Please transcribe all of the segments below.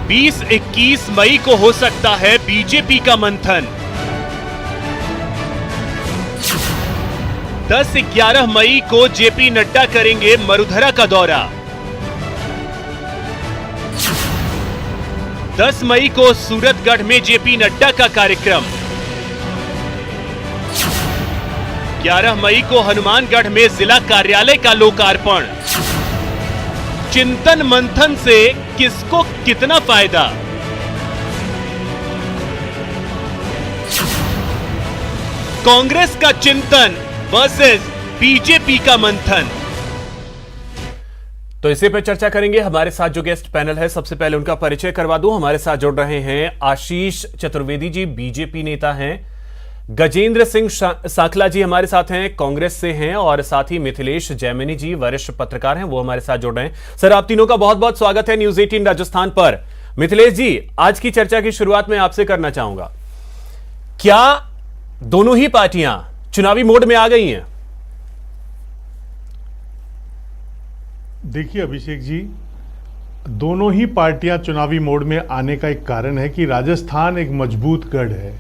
20-21 मई को हो सकता है बीजेपी का मंथन। 10-11 मई को जेपी नड्डा करेंगे मरुधरा का दौरा। 10 मई को सूरतगढ़ में जेपी नड्डा का कार्यक्रम। 11 मई को हनुमानगढ़ में जिला कार्यालय का लोकार्पण। चिंतन मंथन से किसको कितना फायदा? कांग्रेस का चिंतन वर्सेस बीजेपी का मंथन। तो इसी पर चर्चा करेंगे। हमारे साथ जो गेस्ट पैनल है, सबसे पहले उनका परिचय करवा दूं। हमारे साथ जुड़ रहे हैं आशीष चतुर्वेदी जी, बीजेपी नेता हैं। गजेंद्र सिंह साखला जी हमारे साथ हैं, कांग्रेस से हैं। और साथ ही मिथिलेश जैमिनी जी, वरिष्ठ पत्रकार हैं, वो हमारे साथ जुड़ रहे हैं। सर, आप तीनों का बहुत बहुत स्वागत है न्यूज 18 राजस्थान पर। मिथिलेश जी, आज की चर्चा की शुरुआत में आपसे करना चाहूंगा, क्या दोनों ही पार्टियां चुनावी मोड में आ गई हैं? देखिए अभिषेक जी, दोनों ही पार्टियां चुनावी मोड में आने का एक कारण है कि राजस्थान एक मजबूत गढ़ है।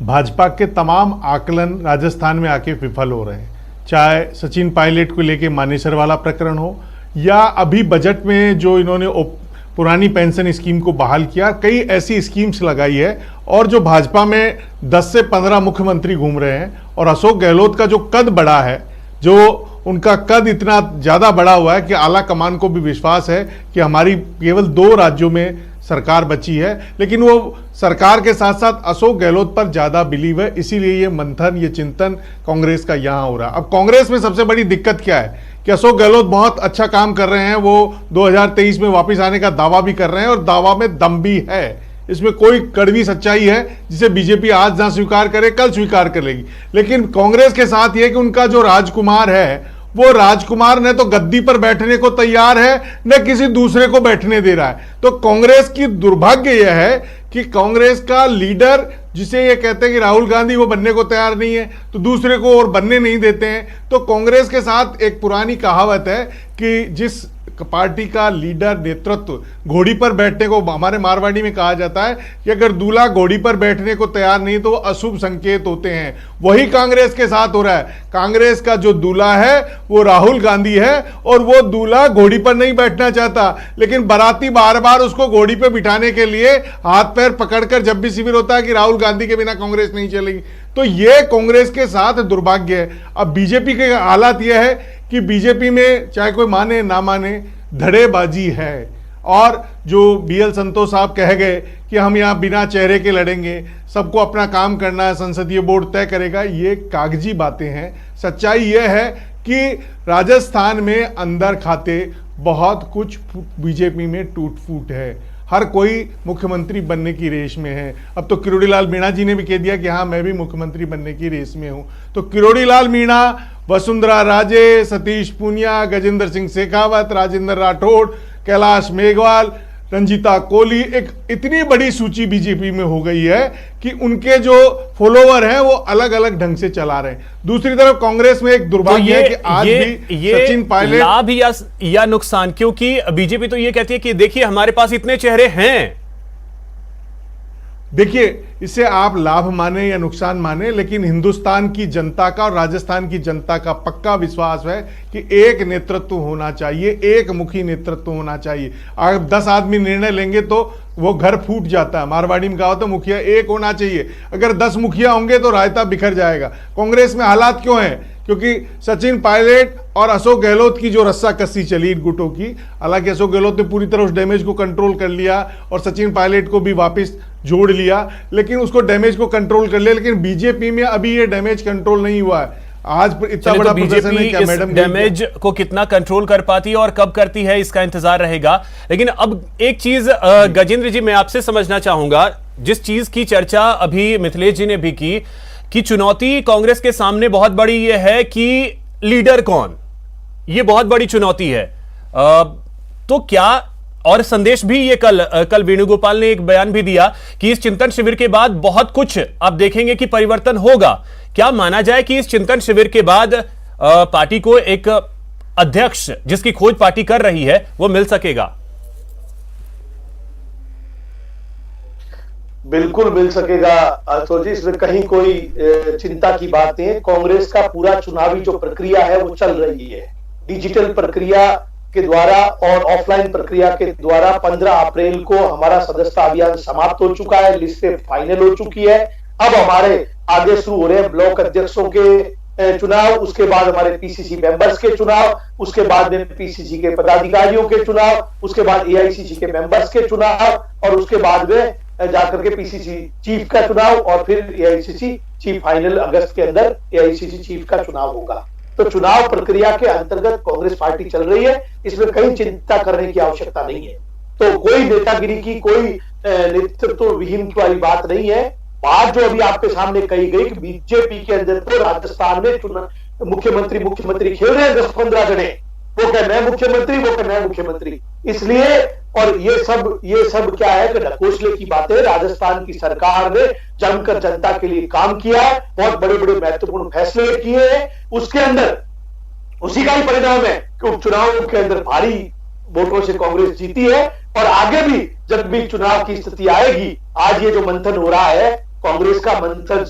भाजपा के तमाम आकलन राजस्थान में आके विफल हो रहे हैं, चाहे सचिन पायलट को लेके मानेसर वाला प्रकरण हो, या अभी बजट में जो इन्होंने पुरानी पेंशन स्कीम को बहाल किया। कई ऐसी स्कीम्स लगाई है, और जो भाजपा में 10 से 15 मुख्यमंत्री घूम रहे हैं, और अशोक गहलोत का जो कद बढ़ा है, जो उनका कद इतना ज़्यादा बढ़ा हुआ है कि आला कमान को भी विश्वास है कि हमारी केवल 2 राज्यों में सरकार बची है, लेकिन वो सरकार के साथ साथ अशोक गहलोत पर ज़्यादा बिलीव है। इसीलिए ये मंथन, ये चिंतन कांग्रेस का यहाँ हो रहा है। अब कांग्रेस में सबसे बड़ी दिक्कत क्या है कि अशोक गहलोत बहुत अच्छा काम कर रहे हैं, वो 2023 में वापस आने का दावा भी कर रहे हैं, और दावा में दम भी है। इसमें कोई कड़वी सच्चाई है जिसे बीजेपी आज ना स्वीकार करे, कल स्वीकार कर लेगी। लेकिन कांग्रेस के साथ ये कि उनका जो राजकुमार है, वो राजकुमार न तो गद्दी पर बैठने को तैयार है, न किसी दूसरे को बैठने दे रहा है। तो कांग्रेस की दुर्भाग्य यह है कि कांग्रेस का लीडर, जिसे ये कहते हैं कि राहुल गांधी, वो बनने को तैयार नहीं है, तो दूसरे को और बनने नहीं देते हैं। तो कांग्रेस के साथ एक पुरानी कहावत है कि जिस पार्टी का लीडर, नेतृत्व घोड़ी पर बैठने को, हमारे मारवाड़ी में कहा जाता है कि अगर दूल्हा घोड़ी पर बैठने को तैयार नहीं तो अशुभ संकेत होते हैं। वही कांग्रेस के साथ हो रहा है। कांग्रेस का जो दूल्हा है वो राहुल गांधी है, और वो दूल्हा घोड़ी पर नहीं बैठना चाहता, लेकिन बाराती बार बार उसको घोड़ी पर बिठाने के लिए हाथ पैर पकड़कर जब भी शिविर होता है कि राहुल गांधी के बिना कांग्रेस नहीं चलेगी। तो ये कांग्रेस के साथ दुर्भाग्य है। अब बीजेपी के हालात यह है कि बीजेपी में चाहे कोई माने ना माने, धड़ेबाजी है। और जो बीएल संतोष साहब कह गए कि हम यहाँ बिना चेहरे के लड़ेंगे, सबको अपना काम करना है, संसदीय बोर्ड तय करेगा, ये कागजी बातें हैं। सच्चाई यह है कि राजस्थान में अंदर खाते बहुत कुछ बीजेपी में टूट फूट है। हर कोई मुख्यमंत्री बनने की रेस में है। अब तो किरोड़ी लाल मीणा जी ने भी कह दिया कि हाँ, मैं भी मुख्यमंत्री बनने की रेस में हूँ। तो किरोड़ी लाल मीणा, वसुंधरा राजे, सतीश पूनिया, गजेंद्र सिंह शेखावत, राजेंद्र राठौड़, कैलाश मेघवाल, रंजीता कोहली, एक इतनी बड़ी सूची बीजेपी में हो गई है कि उनके जो फॉलोवर हैं वो अलग अलग ढंग से चला रहे हैं। दूसरी तरफ कांग्रेस में एक दुर्भाग्य है कि आज भी सचिन पायलट, लाभ या नुकसान, क्योंकि बीजेपी तो ये कहती है कि देखिए हमारे पास इतने चेहरे हैं। देखिए, इसे आप लाभ माने या नुकसान माने, लेकिन हिंदुस्तान की जनता का और राजस्थान की जनता का पक्का विश्वास है कि एक नेतृत्व होना चाहिए, एक मुखी नेतृत्व होना चाहिए। अगर 10 आदमी निर्णय लेंगे तो वो घर फूट जाता है। मारवाड़ी में कहा तो मुखिया एक होना चाहिए। अगर 10 मुखिया होंगे तो रायता बिखर जाएगा। कांग्रेस में हालात क्यों हैं? क्योंकि सचिन पायलट और अशोक गहलोत की जो रस्साकसी चली गुटों की, हालांकि अशोक गहलोत ने पूरी तरह उस डैमेज को कंट्रोल कर लिया और सचिन पायलट को भी वापस जोड़ लिया, लेकिन उसको डैमेज को कंट्रोल कर लिया। लेकिन बीजेपी में अभी ये डैमेज कंट्रोल नहीं हुआ है। आज इतना बड़ा प्रदर्शन है, क्या मैडम डैमेज को कितना कंट्रोल कर पाती है और कब करती है, इसका इंतजार रहेगा। लेकिन अब एक चीज गजेंद्र जी मैं आपसे समझना चाहूंगा, जिस चीज की चर्चा अभी मिथिलेश जी ने भी की कि चुनौती कांग्रेस के सामने बहुत बड़ी यह है कि लीडर कौन, ये बहुत बड़ी चुनौती है। तो क्या, और संदेश भी ये कल वेणुगोपाल ने एक बयान भी दिया कि इस चिंतन शिविर के बाद बहुत कुछ आप देखेंगे कि परिवर्तन होगा। क्या माना जाए कि इस चिंतन शिविर के बाद पार्टी को एक अध्यक्ष जिसकी खोज पार्टी कर रही है वो मिल सकेगा? बिल्कुल मिल सकेगा तो जी, इसमें कहीं कोई चिंता की बात नहीं है। कांग्रेस का पूरा चुनावी जो प्रक्रिया है वो चल रही है डिजिटल प्रक्रिया के द्वारा और ऑफलाइन प्रक्रिया के द्वारा। 15 अप्रैल को हमारा सदस्यता अभियान समाप्त हो चुका है, लिस्टें फाइनल हो चुकी है। अब हमारे आगे शुरू हो रहे हैं ब्लॉक अध्यक्षों के चुनाव, उसके बाद हमारे पीसीसी मेंबर्स के चुनाव, उसके बाद में पीसीसी के पदाधिकारियों के चुनाव, उसके बाद एआईसीसी के मेंबर्स के चुनाव और उसके बाद में जाकर के पीसीसी चीफ का चुनाव और फिर एआईसीसी चीफ फाइनल अगस्त के अंदर एआईसीसी चीफ का चुनाव होगा। तो चुनाव प्रक्रिया के अंतर्गत कांग्रेस पार्टी चल रही है, इसमें कहीं चिंता करने की आवश्यकता नहीं है। तो कोई नेतागिरी की, कोई नेतृत्व विहीन वाली बात नहीं है। बात जो अभी आपके सामने कही गई कि बीजेपी के अंदर तो राजस्थान में मुख्यमंत्री खेल रहे हैं 10-15 जने, वो कह मैं मुख्यमंत्री, वो कह मैं मुख्यमंत्री। इसलिए और ये सब क्या है कि ढकोसले की बातें। राजस्थान की सरकार ने जमकर जनता के लिए काम किया है, बहुत बड़े बड़े महत्वपूर्ण फैसले किए हैं। उसके अंदर उसी का ही परिणाम है कि उपचुनाव के अंदर भारी वोटों से कांग्रेस जीती है और आगे भी जब भी चुनाव की स्थिति आएगी, आज ये जो मंथन हो रहा है कांग्रेस का मंथन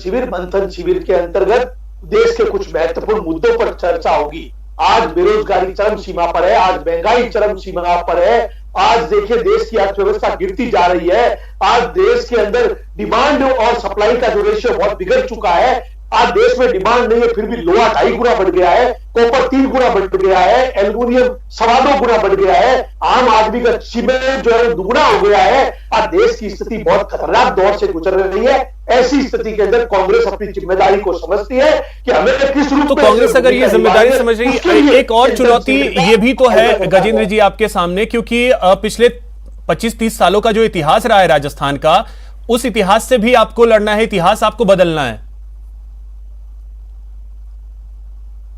शिविर के अंतर्गत देश के कुछ महत्वपूर्ण मुद्दों पर चर्चा होगी। आज बेरोजगारी चरम सीमा पर है, आज महंगाई चरम सीमा पर है, आज देखिए देश की अर्थव्यवस्था गिरती जा रही है, आज देश के अंदर डिमांड और सप्लाई का जो रेशियो बहुत बिगड़ चुका है। आज देश में डिमांड नहीं है फिर भी लोहा 2.5 गुना बढ़ गया है, कॉपर 3 गुना बढ़ गया है, एल्यूमिनियम 2.25 गुना बढ़ गया है, आम आदमी का सीमेंट जो है दुगुना हो गया है। आज देश की स्थिति बहुत खतरनाक दौर से गुजर रही है। ऐसी स्थिति के अंदर कांग्रेस अपनी जिम्मेदारी को समझती है कि हमें किस रूप तो में कांग्रेस अगर ये जिम्मेदारी समझ रही है, एक और चुनौती ये भी तो है गजेंद्र जी आपके सामने, क्योंकि पिछले 25-30 सालों का जो इतिहास रहा है राजस्थान का, उस इतिहास से भी आपको लड़ना है, इतिहास आपको बदलना है।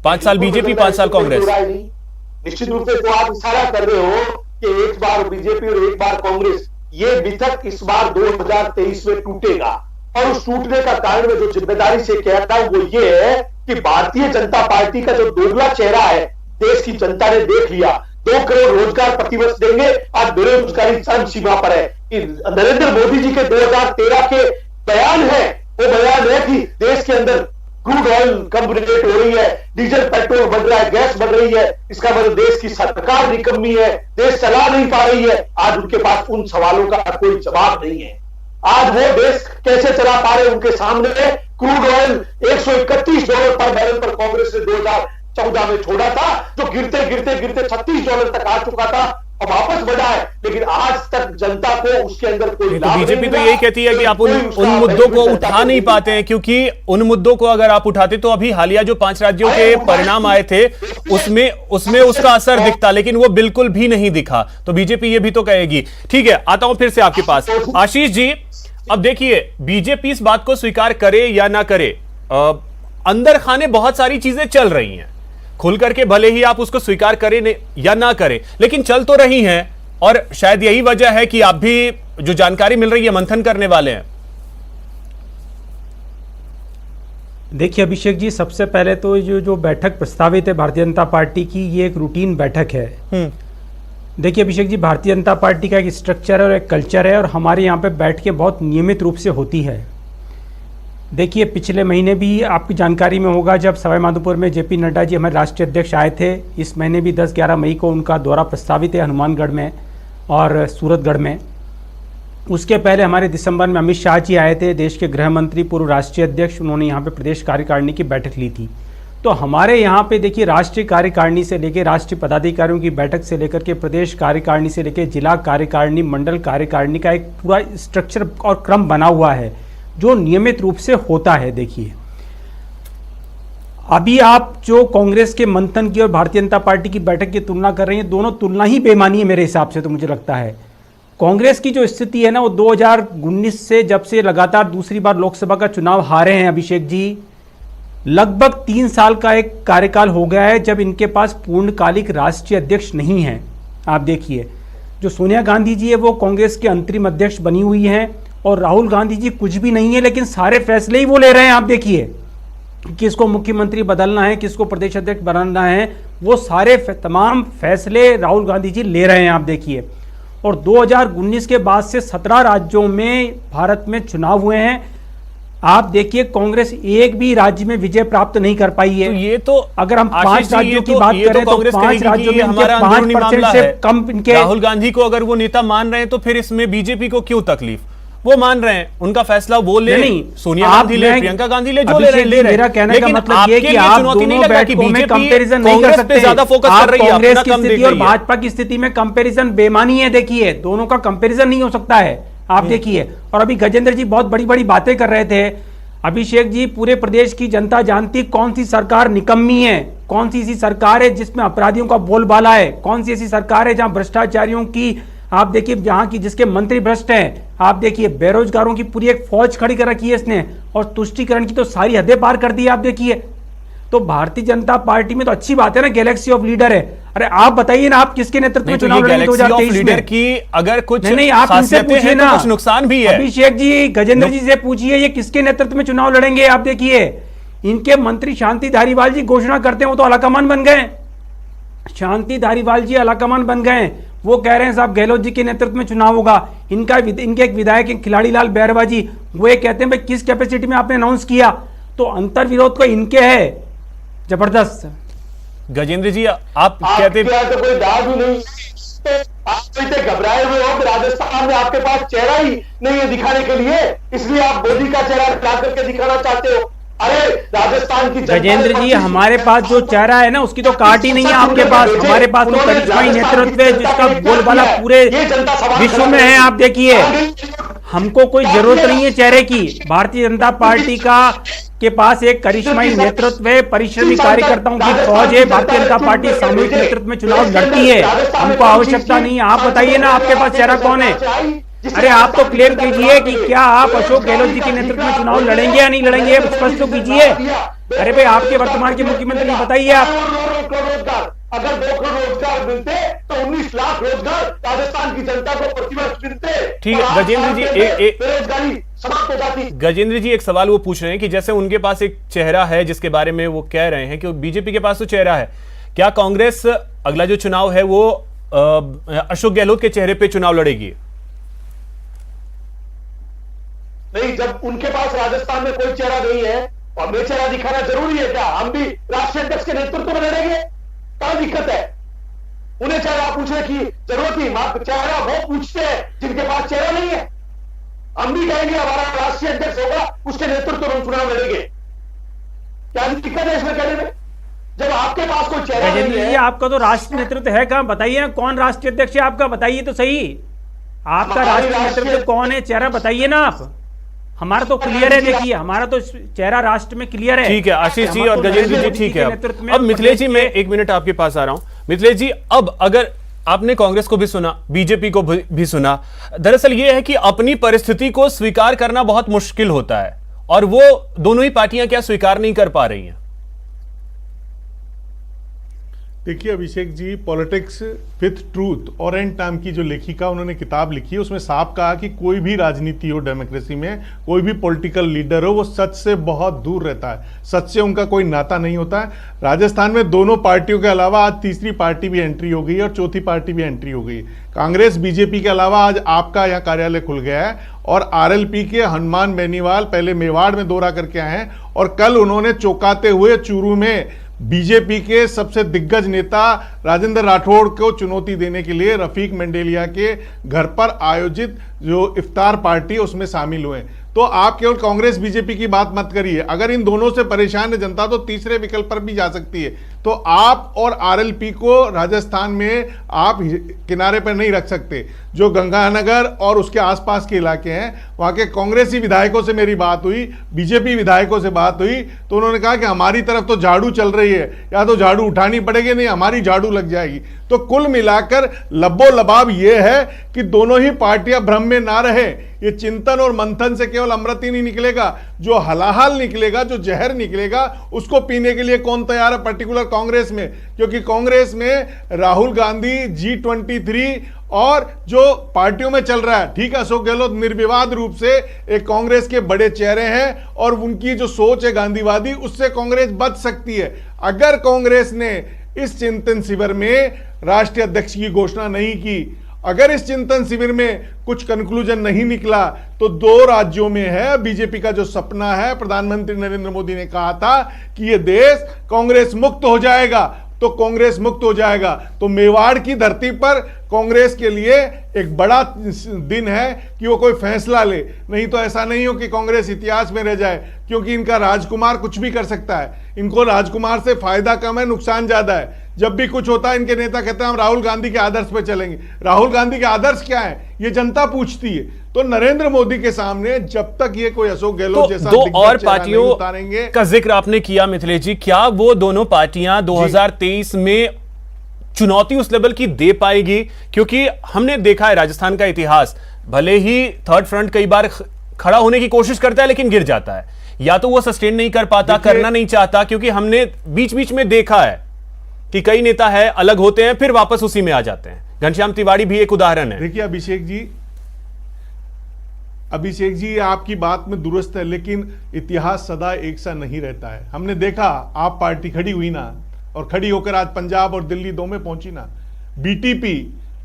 5 साल बीजेपी, 5 साल कांग्रेस। निश्चित रूप से तो आप इशारा कर रहे हो कि एक बार बीजेपी और एक बार कांग्रेस, ये मिथक इस बार 2023 में टूटेगा। और उस टूटने का कारण मैं जो जिम्मेदारी से कहता हूं वो ये है कि भारतीय जनता पार्टी का जो दोगला चेहरा है देश की जनता ने देख लिया। 2 करोड़ रोजगार प्रतिवर्ष देंगे, आज बेरोजगारी चरम सीमा पर है। नरेंद्र मोदी जी के 2013 के बयान है, वो बयान है कि देश के अंदर क्रूड ऑयल कम रेट हो रही है, डीजल पेट्रोल बढ़ रहा है, गैस बढ़ रही है, इसका मतलब देश की सरकार निकम्मी है, देश चला नहीं पा रही है। आज उनके पास उन सवालों का कोई जवाब नहीं है। आज वो देश कैसे चला पा रहे उनके सामने क्रूड ऑयल $131 पर बैरल पर कांग्रेस ने 2014 में छोड़ा था, जो गिरते गिरते गिरते $36 तक आ चुका था और वापस बढ़ा है। लेकिन आज तक जनता को उसके अंदर कोई तो बीजेपी तो यही कहती है कि आप उन मुद्दों को उठा नहीं पाते हैं, क्योंकि उन मुद्दों को अगर आप उठाते तो अभी हालिया जो 5 राज्यों के परिणाम आए थे उसमें उसका असर दिखता, लेकिन वो बिल्कुल भी नहीं दिखा। तो बीजेपी ये भी तो कहेगी। ठीक है, आता हूं फिर से आपके पास आशीष जी। अब देखिए, बीजेपी इस बात को स्वीकार करे या ना करे, अंदर खाने बहुत सारी चीजें चल रही हैं, खुल करके भले ही आप उसको स्वीकार करें या ना करें, लेकिन चल तो रही हैं। और शायद यही वजह है कि आप भी जो जानकारी मिल रही है मंथन करने वाले हैं। देखिए अभिषेक जी, सबसे पहले तो जो बैठक प्रस्तावित है भारतीय जनता पार्टी की, ये एक रूटीन बैठक है। देखिए अभिषेक जी, भारतीय जनता पार्टी का एक स्ट्रक्चर और एक कल्चर है और हमारे यहाँ पे बैठ के बहुत नियमित रूप से होती है। देखिए पिछले महीने भी आपकी जानकारी में होगा, जब सवाईमाधोपुर में जेपी नड्डा जी हमारे राष्ट्रीय अध्यक्ष आए थे। इस महीने भी 10-11 मई को उनका दौरा प्रस्तावित है हनुमानगढ़ में और सूरतगढ़ में। उसके पहले हमारे दिसंबर में अमित शाह जी आए थे, देश के गृह मंत्री, पूर्व राष्ट्रीय अध्यक्ष। उन्होंने यहाँ पे प्रदेश कार्यकारिणी की बैठक ली थी। तो हमारे यहाँ पे देखिए राष्ट्रीय कार्यकारिणी से लेकर राष्ट्रीय पदाधिकारियों की बैठक से लेकर के प्रदेश कार्यकारिणी से लेकर जिला कार्यकारिणी, मंडल कार्यकारिणी का एक पूरा स्ट्रक्चर और क्रम बना हुआ है जो नियमित रूप से होता है। देखिए अभी आप जो कांग्रेस के मंथन की और भारतीय जनता पार्टी की बैठक की तुलना कर रही हैं, दोनों तुलना ही बेमानी है मेरे हिसाब से। तो मुझे लगता है कांग्रेस की जो स्थिति है ना, वो 2019 से जब से लगातार दूसरी बार लोकसभा का चुनाव हारे हैं अभिषेक जी, लगभग 3 साल का एक कार्यकाल हो गया है जब इनके पास पूर्णकालिक राष्ट्रीय अध्यक्ष नहीं है। आप देखिए, जो सोनिया गांधी जी है वो कांग्रेस के अंतरिम अध्यक्ष बनी हुई हैं और राहुल गांधी जी कुछ भी नहीं है, लेकिन सारे फैसले ही वो ले रहे हैं। आप देखिए, किसको मुख्यमंत्री बदलना है, किसको प्रदेश अध्यक्ष बनाना है, वो सारे तमाम फैसले राहुल गांधी जी ले रहे हैं। आप देखिए, और 2019 के बाद से 17 राज्यों में भारत में चुनाव हुए हैं। आप देखिए कांग्रेस एक भी राज्य में विजय प्राप्त नहीं कर पाई है। तो ये तो अगर हम आशीष 5 जी, राज्यों की ये बात तो करें तो कांग्रेस 5 कहेगी कि राज्यों में ये इनके हमारा अंदरूनी 5% मामला से है। कम इनके। राहुल गांधी को अगर वो नेता मान रहे हैं तो फिर इसमें बीजेपी को क्यों तकलीफ? वो मान रहे हैं, उनका फैसला वो ले, नहीं, सोनिया आप गांधी ले, प्रियंका गांधी ले, जो ले रहे हैं। मेरा कहने का मतलब ये कि आप चुनौती नहीं दोनों लगा कि बैठकों में बीजेपी कंपैरिजन नहीं कर कांग्रेस सकते। पे ज्यादा फोकस आप कर रही है, कांग्रेस अपना की कम देख स्थिति और रही है। भाजपा की स्थिति में कंपैरिजन बेमानी है। देखिए दोनों का कंपैरिजन नहीं हो सकता है। आप देखिए, और अभी गजेंद्र जी बहुत बड़ी बड़ी बातें कर रहे थे। अभिषेक जी, पूरे प्रदेश की जनता जानती कौन सी सरकार निकम्मी है, कौन सी ऐसी सरकार है जिसमें अपराधियों का बोलबाला है, कौन सी ऐसी सरकार है जहां भ्रष्टाचारियों की, आप देखिए जहां की जिसके मंत्री भ्रष्ट हैं। आप देखिए बेरोजगारों की पूरी एक फौज खड़ी कर रखी है इसने, और तुष्टीकरण की तो सारी हदें पार कर दी है। आप देखिए, तो भारतीय जनता पार्टी में तो अच्छी बात है ना, गैलेक्सी ऑफ लीडर है। अरे आप बताइए ना, आप किसके नेतृत्व में चुनाव लड़ेंगे 2023 लीडर में? की अगर कुछ नहीं, आप इनसे खासियतें पूछिए हैं तो ना, कुछ नुकसान भी है। अभिषेक जी, गजेंद्र जी से पूछिए ये किसके नेतृत्व में चुनाव लड़ेंगे। आप देखिए इनके मंत्री शांति धारीवाल जी घोषणा करते हैं, वो तो अलाकमान बन गए। शांति धारीवाल जी अलाकमान बन गए, वो कह रहे हैं साहब गहलोत जी के नेतृत्व में चुनाव होगा। इनके एक विधायक खिलाड़ी लाल बैरवा जी, वो ये कहते हैं भाई किस कैपेसिटी में आपने अनाउंस किया, तो अंतर विरोध को इनके है जबरदस्त। गजेंद्र जी, आप कहते तो कोई दाद ही नहीं, आप इतने घबराए हुए हो कि राजस्थान में आपके पास चेहरा ही नहीं है दिखाने के लिए, इसलिए आप मोदी का चेहरा ला करके दिखाना चाहते हो। अरे राजस्थान की गजेंद्र जी, हमारे पास जो चेहरा है ना उसकी तो काट ही नहीं है आपके पास। हमारे पास तो करिश्माई नेतृत्व है जिसका बोलबाला पूरे विश्व में है। आप देखिए, हमको कोई जरूरत नहीं है चेहरे की। भारतीय जनता पार्टी के पास एक करिश्माई नेतृत्व है, परिश्रमी कार्यकर्ताओं की फौज है। भारतीय जनता पार्टी सामूहिक नेतृत्व में चुनाव लड़ती है, हमको आवश्यकता नहीं है। आप बताइए ना, आपके पास चेहरा कौन है? अरे आप तो क्लेम कीजिए कि क्या आप अशोक गहलोत जी के नेतृत्व में चुनाव लड़ेंगे या नहीं लड़ेंगे, स्पष्ट तो कीजिए। अरे भाई, आपके वर्तमान के मुख्यमंत्री बताइए आप। अगर 2 करोड़ रोजगार मिलते तो 19 लाख रोजगार राजस्थान की जनता को प्रतिवर्ष मिलते। ठीक है गजेंद्र जी, बेरोजगारी समाप्त हो जाती। गजेंद्र जी एक सवाल वो पूछ रहे हैं कि जैसे उनके पास एक चेहरा है जिसके बारे में वो कह रहे हैं कि बीजेपी के पास तो चेहरा है, क्या कांग्रेस अगला जो चुनाव है वो अशोक गहलोत के चेहरे पे चुनाव लड़ेगी? नहीं, जब उनके पास राजस्थान में कोई चेहरा नहीं है और हमें चेहरा दिखाना जरूरी है क्या? हम भी राष्ट्रीय अध्यक्ष के नेतृत्व में लड़ेंगे, क्या दिक्कत है? उन्हें चेहरा पूछने की जरूरत ही, चेहरा वो पूछते हैं जिनके पास चेहरा नहीं है। हम भी कहेंगे हमारा राष्ट्रीय अध्यक्ष होगा, उसके नेतृत्व में चुनाव लड़ेंगे। क्या दिक्कत है इसमें कहने में? जब आपके पास कोई चेहरा नहीं है। आपका तो राष्ट्रीय नेतृत्व है कहां? बताइए ना, कौन राष्ट्रीय अध्यक्ष है आपका? बताइए तो सही, आपका राष्ट्रीय नेतृत्व कौन है? चेहरा बताइए ना आप। हमारा तो क्लियर है, देखिए हमारा तो चेहरा राष्ट्र में क्लियर है। ठीक है आशीष जी और गजेंद्र जी, ठीक है। अब मिथिलेश जी, मैं 1 मिनट आपके पास आ रहा हूं। मिथिलेश जी, अब अगर आपने कांग्रेस को भी सुना, बीजेपी को भी सुना, दरअसल यह है कि अपनी परिस्थिति को स्वीकार करना बहुत मुश्किल होता है, और वो दोनों ही पार्टियां क्या स्वीकार नहीं कर पा रही हैं? देखिए Abhishek ji, politics fifth truth और एंड नाम की जो लेखिका उन्होंने किताब लिखी है उसमें साफ कहा कि कोई भी राजनीति हो डेमोक्रेसी में, कोई भी पॉलिटिकल लीडर हो, वो सच से बहुत दूर रहता है, सच से उनका कोई नाता नहीं होता है। राजस्थान में दोनों पार्टियों के अलावा आज तीसरी पार्टी भी एंट्री हो गई है और चौथी पार्टी भी एंट्री हो गई है। कांग्रेस बीजेपी के अलावा आज आपका यहाँ कार्यालय खुल गया है, और आरएलपी के हनुमान बेनीवाल पहले मेवाड़ में दौरा करके आए हैं, और कल उन्होंने चौंकाते हुए चूरू में बीजेपी के सबसे दिग्गज नेता राजेंद्र राठौड़ को चुनौती देने के लिए रफीक मंडेलिया के घर पर आयोजित जो इफ्तार पार्टी उसमें शामिल हुए। तो आप केवल कांग्रेस बीजेपी की बात मत करिए, अगर इन दोनों से परेशान है जनता तो तीसरे विकल्प पर भी जा सकती है। तो आप और आरएलपी को राजस्थान में आप किनारे पर नहीं रख सकते। जो गंगानगर और उसके आसपास के इलाके हैं, वहाँ के कांग्रेसी विधायकों से मेरी बात हुई, बीजेपी विधायकों से बात हुई, तो उन्होंने कहा कि हमारी तरफ तो झाड़ू चल रही है, या तो झाड़ू उठानी पड़ेगी, नहीं हमारी झाड़ू लग जाएगी। तो कुल मिलाकर लब्बो लबाब ये है कि दोनों ही पार्टियां भ्रम में ना रहे। ये चिंतन और मंथन से केवल अमृत ही नहीं निकलेगा, जो हलाहल निकलेगा, जो जहर निकलेगा, उसको पीने के लिए कौन तैयार है, पर्टिकुलर कांग्रेस में। क्योंकि कांग्रेस में राहुल गांधी, G23 और जो पार्टियों में चल रहा है, ठीक है, अशोक गहलोत निर्विवाद रूप से एक कांग्रेस के बड़े चेहरे हैं, और उनकी जो सोच है गांधीवादी, उससे कांग्रेस बच सकती है। अगर कांग्रेस ने इस चिंतन शिविर में राष्ट्रीय अध्यक्ष की घोषणा नहीं की अगर इस चिंतन शिविर में कुछ कंक्लूजन नहीं निकला तो 2 राज्यों में है बीजेपी का जो सपना है, प्रधानमंत्री नरेंद्र मोदी ने कहा था कि ये देश कांग्रेस मुक्त हो जाएगा, तो कांग्रेस मुक्त हो जाएगा। तो मेवाड़ की धरती पर कांग्रेस के लिए एक बड़ा दिन है कि वो कोई फैसला ले, नहीं तो ऐसा नहीं हो कि कांग्रेस इतिहास में रह जाए, क्योंकि इनका राजकुमार कुछ भी कर सकता है। इनको राजकुमार से फायदा कम है, नुकसान ज्यादा है। जब भी कुछ होता है इनके नेता कहते हैं हम राहुल गांधी के आदर्श पे चलेंगे। राहुल गांधी के आदर्श क्या है ये जनता पूछती है। तो नरेंद्र मोदी के सामने जब तक ये कोई अशोक गहलोत तो जैसा दो दिग्गज और चेहरा नहीं पार्टियों उतारेंगे। का जिक्र आपने किया मिथिलेश जी, क्या वो दोनों पार्टियां 2023 में चुनौती उस लेवल की दे पाएगी? क्योंकि हमने देखा है राजस्थान का इतिहास, भले ही थर्ड फ्रंट कई बार खड़ा होने की कोशिश करता है लेकिन गिर जाता है, या तो वो सस्टेन नहीं कर पाता, करना नहीं चाहता, क्योंकि हमने बीच बीच में देखा है कि कई नेता है अलग होते हैं फिर वापस उसी में आ जाते हैं। घनश्याम तिवारी भी एक उदाहरण है। देखिए अभिषेक जी आपकी बात में दुरुस्त है, लेकिन इतिहास सदा एक सा नहीं रहता है। हमने देखा आप पार्टी खड़ी हुई ना, और खड़ी होकर आज पंजाब और दिल्ली 2 में पहुंची ना। बीटीपी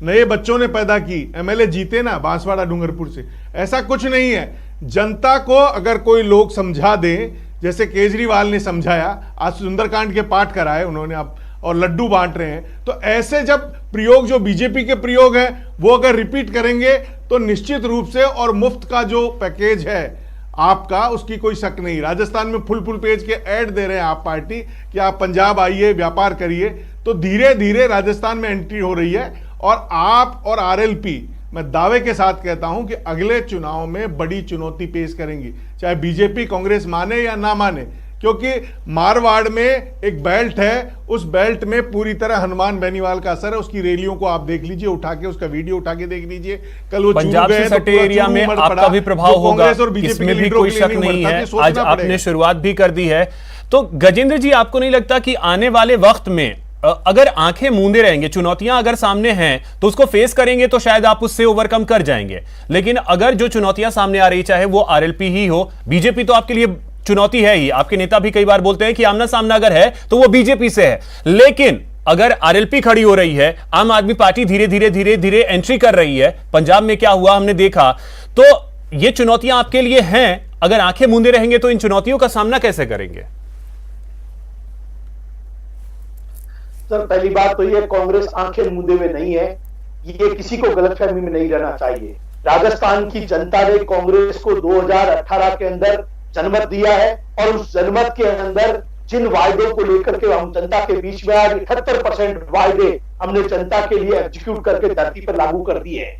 नए बच्चों ने पैदा की, एमएलए जीते ना बांसवाड़ा डूंगरपुर से। ऐसा कुछ नहीं है। जनता को अगर कोई लोग समझा दें, जैसे केजरीवाल ने समझाया, आज सुंदरकांड के पाठ कराए उन्होंने आप, और लड्डू बांट रहे हैं, तो ऐसे जब प्रयोग जो बीजेपी के प्रयोग हैं वो अगर रिपीट करेंगे तो निश्चित रूप से, और मुफ्त का जो पैकेज है आपका उसकी कोई शक नहीं। राजस्थान में फुल पेज के ऐड दे रहे हैं आप पार्टी कि आप पंजाब आइए व्यापार करिए, तो धीरे धीरे राजस्थान में एंट्री हो रही है। और आप और आरएलपी मैं दावे के साथ कहता हूं कि अगले चुनाव में बड़ी चुनौती पेश करेंगी, चाहे बीजेपी कांग्रेस माने या ना माने, क्योंकि मारवाड़ में एक बेल्ट है, उस बेल्ट में पूरी तरह हनुमान बेनीवाल का असर है। उसकी रैलियों को आप देख लीजिए, उठा के उसका वीडियो उठा के देख लीजिए। कल वो पंजाब से सटे एरिया में आपका भी प्रभाव होगा, इसमें भी कोई शक नहीं है। आज आपने शुरुआत भी कर दी है। तो गजेंद्र जी, आपको नहीं लगता कि आने वाले वक्त में अगर आंखें मूंदे रहेंगे, चुनौतियां अगर सामने हैं तो उसको फेस करेंगे तो शायद आप उससे ओवरकम कर जाएंगे, लेकिन अगर जो चुनौतियां सामने आ रही, चाहे वो आरएलपी ही हो, बीजेपी तो आपके लिए चुनौती है ही। आपके नेता भी कई बार बोलते हैं कि आमना सामना अगर है तो वो बीजेपी से है, लेकिन अगर आरएलपी खड़ी हो रही है, आम आदमी पार्टी धीरे धीरे एंट्री कर रही है, पंजाब में क्या हुआ हमने देखा, तो ये चुनौतियां आपके लिए हैं। अगर आंखें मूंदे रहेंगे तो इन चुनौतियों का सामना कैसे करेंगे? सर, पहली बात तो ये कांग्रेस आंखें मूंदे हुए नहीं है, ये किसी को गलतफहमी में नहीं रहना चाहिए। राजस्थान की जनता ने कांग्रेस को 2018 के अंदर जनमत दिया है, और उस जनमत के अंदर जिन वायदों को लेकर के हम जनता के बीच में आज 78% वायदे हमने जनता के लिए एग्जीक्यूट करके धरती पर लागू कर दिए हैं,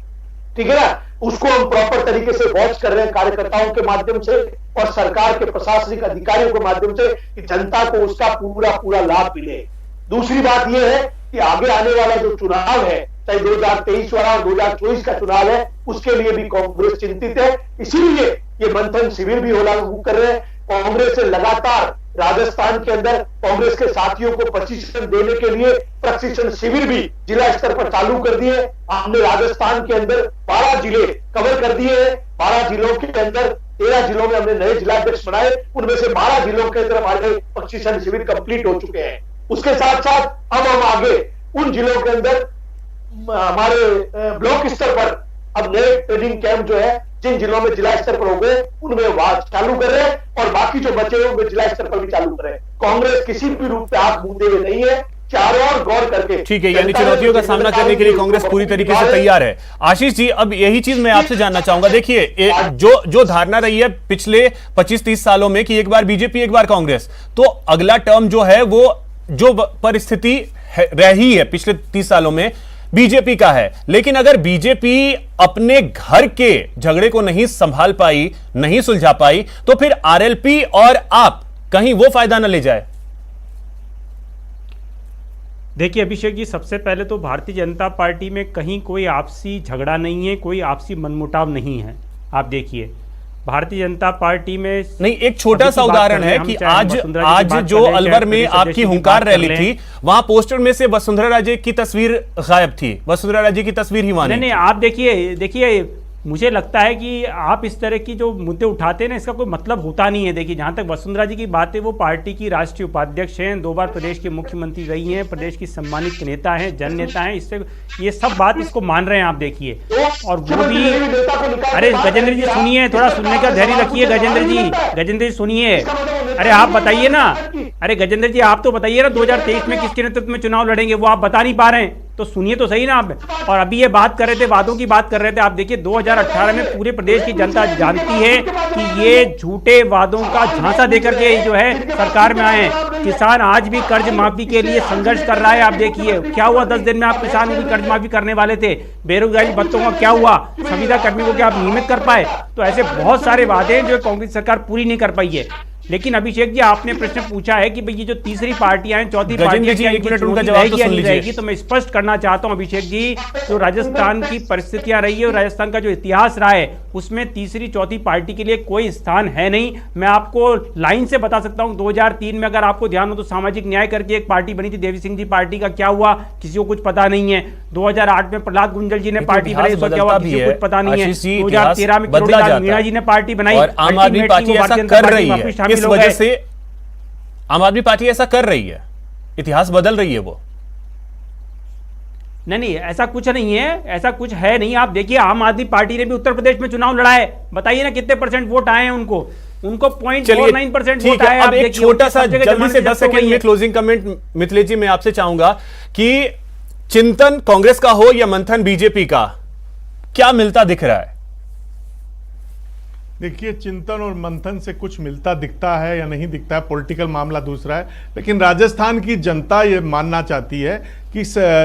ठीक है ना। उसको हम प्रॉपर तरीके से वॉच कर रहे हैं कार्यकर्ताओं के माध्यम से और सरकार के प्रशासनिक अधिकारियों के माध्यम से, कि जनता को उसका पूरा लाभ मिले। दूसरी बात यह है कि आगे आने वाला जो चुनाव है, चाहे 2023 वाला और 2024 का चुनाव है, उसके लिए भी कांग्रेस चिंतित है। इसीलिए ये मंथन शिविर भी लागू कर रहे हैं। कांग्रेस से लगातार राजस्थान के अंदर कांग्रेस के साथियों को प्रशिक्षण देने के लिए प्रशिक्षण शिविर भी जिला स्तर पर चालू कर दिए। हमने राजस्थान के अंदर 12 जिले कवर कर दिए हैं। 12 जिलों के अंदर 13 जिलों में हमने नए जिलाध्यक्ष बनाए, उनमें से 12 जिलों के अंदर हमारे प्रशिक्षण शिविर कंप्लीट हो चुके हैं। उसके साथ साथ अब हम आगे उन जिलों के अंदर हमारे ब्लॉक स्तर पर अब नए ट्रेनिंग कैंप जो है जिन जिलों में जिला स्तर पर हो गए उनमें चालू कर रहे हैं, और बाकी जो बचे हुए उनमें जिला स्तर पर भी चालू कर रहे हैं। कांग्रेस किसी भी रूप में हाथ मूंदे हुए नहीं है, चारों ओर गौर करके। ठीक है, यानी चुनौतियों का सामना करने के लिए कांग्रेस पूरी तरीके से तैयार है। आशीष जी, अब यही चीज मैं आपसे जानना चाहूंगा। देखिए, जो धारणा रही है पिछले 25-30 सालों में कि एक बार बीजेपी एक बार कांग्रेस, तो अगला टर्म जो है वो जो परिस्थिति रही है पिछले 30 सालों में बीजेपी का है। लेकिन अगर बीजेपी अपने घर के झगड़े को नहीं संभाल पाई, नहीं सुलझा पाई, तो फिर आरएलपी और आप कहीं वो फायदा न ले जाए। देखिए अभिषेक जी, सबसे पहले तो भारतीय जनता पार्टी में कहीं कोई आपसी झगड़ा नहीं है, कोई आपसी मनमुटाव नहीं है। आप देखिए भारतीय जनता पार्टी में नहीं, एक छोटा सा उदाहरण है कि आज जो अलवर में आपकी हुंकार रैली थी, वहां पोस्टर में से वसुंधरा राजे की तस्वीर गायब थी, वसुंधरा राजे की तस्वीर ही वहां नहीं। आप देखिए मुझे लगता है कि आप इस तरह की जो मुद्दे उठाते हैं ना, इसका कोई मतलब होता नहीं है। देखिए, जहाँ तक वसुंधरा जी की बात है, वो पार्टी की राष्ट्रीय उपाध्यक्ष हैं, 2 बार प्रदेश की मुख्यमंत्री रही हैं, प्रदेश की सम्मानित नेता हैं, जन नेता हैं। इससे ये सब बात इसको मान रहे हैं आप देखिए। और वो भी, अरे गजेंद्र जी सुनिए, थोड़ा सुनने का धैर्य रखिए। गजेंद्र जी सुनिए। अरे आप बताइए ना, अरे गजेंद्र जी आप तो बताइए ना, 2023 में किसके नेतृत्व में चुनाव लड़ेंगे, वो आप बता नहीं पा रहे हैं, तो सुनिए तो सही ना आप। और अभी ये बात कर रहे थे, वादों की बात कर रहे थे। आप देखिए 2018 में पूरे प्रदेश की जनता जानती है कि ये झूठे वादों का झांसा देकर के जो है सरकार में आए हैं। किसान आज भी कर्ज माफी के लिए संघर्ष कर रहा है। आप देखिए क्या हुआ, 10 दिन में आप किसानों की कर्ज माफी करने वाले थे। बेरोजगारी भत्तों का क्या हुआ, संविदा कर्मी को क्या आप नियमित कर पाए? तो ऐसे बहुत सारे वादे हैं जो कांग्रेस सरकार पूरी नहीं कर पाई है। लेकिन अभिषेक जी, आपने प्रश्न पूछा है कि भाई ये जो तीसरी पार्टियां हैं, चौथी पार्टियां क्या इनकी चुनौती रहेगी या नहीं रहेगी, तो मैं स्पष्ट करना चाहता हूं अभिषेक जी, जो राजस्थान की परिस्थितियां रही है और राजस्थान का जो इतिहास रहा है, उसमें तीसरी चौथी पार्टी के लिए कोई स्थान है नहीं। मैं आपको लाइन से बता सकता हूं, 2003 में अगर आपको ध्यान हो तो सामाजिक न्याय करके एक पार्टी बनी थी, देवी सिंह जी पार्टी का क्या हुआ किसी को कुछ पता नहीं है। 2008 में प्रहलाद गुंजल जी ने पार्टी बनाई, उसका क्या हुआ किसी को कुछ पता नहीं है। 2013 में किरोड़ीलाल मीणा जी ने पार्टी बनाई, आम आदमी पार्टी ऐसा कर रही है, इस वजह से आम आदमी पार्टी ऐसा कर रही है, इतिहास बदल रही है वो। नहीं, ऐसा कुछ नहीं है, ऐसा कुछ है नहीं। आप देखिए, आम आदमी पार्टी ने भी उत्तर प्रदेश में चुनाव लड़ा है। बताइए ना कितने % वोट आए हैं उनको 0.49% वोट आए। अब एक छोटा सा जल्दी से 10 सेकंड में क्लोजिंग कमेंट मिथिलेश जी मैं आपसे चाहूंगा कि चिंतन कांग्रेस का हो या मंथन बीजेपी का, क्या मिलता दिख रहा है? देखिए, चिंतन और मंथन से कुछ मिलता दिखता है या नहीं दिखता है, पॉलिटिकल मामला दूसरा है। लेकिन राजस्थान की जनता ये मानना चाहती है कि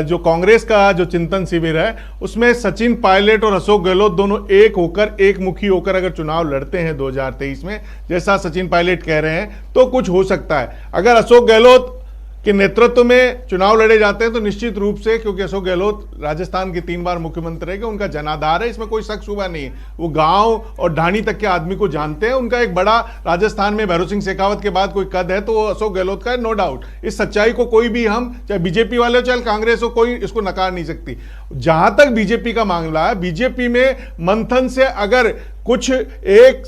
जो कांग्रेस का जो चिंतन शिविर है, उसमें सचिन पायलट और अशोक गहलोत दोनों एक होकर, एक मुखी होकर अगर चुनाव लड़ते हैं 2023 में, जैसा सचिन पायलट कह रहे हैं, तो कुछ हो सकता है। अगर अशोक गहलोत के नेतृत्व में चुनाव लड़े जाते हैं तो निश्चित रूप से, क्योंकि अशोक गहलोत राजस्थान के 3 बार मुख्यमंत्री रहे, उनका जनाधार है, इसमें कोई शक शुबा नहीं है। वो गांव और ढाणी तक के आदमी को जानते हैं। उनका एक बड़ा राजस्थान में भैरव सिंह शेखावत के बाद कोई कद है तो वो अशोक गहलोत का है, नो डाउट। इस सच्चाई को कोई भी, हम चाहे बीजेपी वाले हो चाहे कांग्रेस हो, कोई इसको नकार नहीं सकती। जहां तक बीजेपी का मामला है, बीजेपी में मंथन से अगर कुछ एक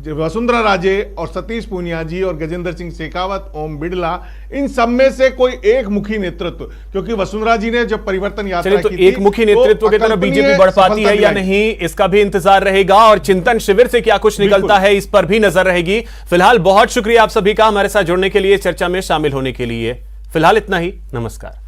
वसुंधरा राजे और सतीश पूनिया जी और गजेंद्र सिंह शेखावत, ओम बिड़ला, इन सब में से कोई एक मुखी नेतृत्व, क्योंकि वसुंधरा जी ने जब परिवर्तन यात्रा तो की थी, एक मुखी नेतृत्व की तरफ बीजेपी बढ़ पाती है या नहीं, इसका भी इंतजार रहेगा। और चिंतन शिविर से क्या कुछ निकलता है, इस पर भी नजर रहेगी। फिलहाल बहुत शुक्रिया आप सभी का हमारे साथ जुड़ने के लिए, चर्चा में शामिल होने के लिए। फिलहाल इतना ही, नमस्कार।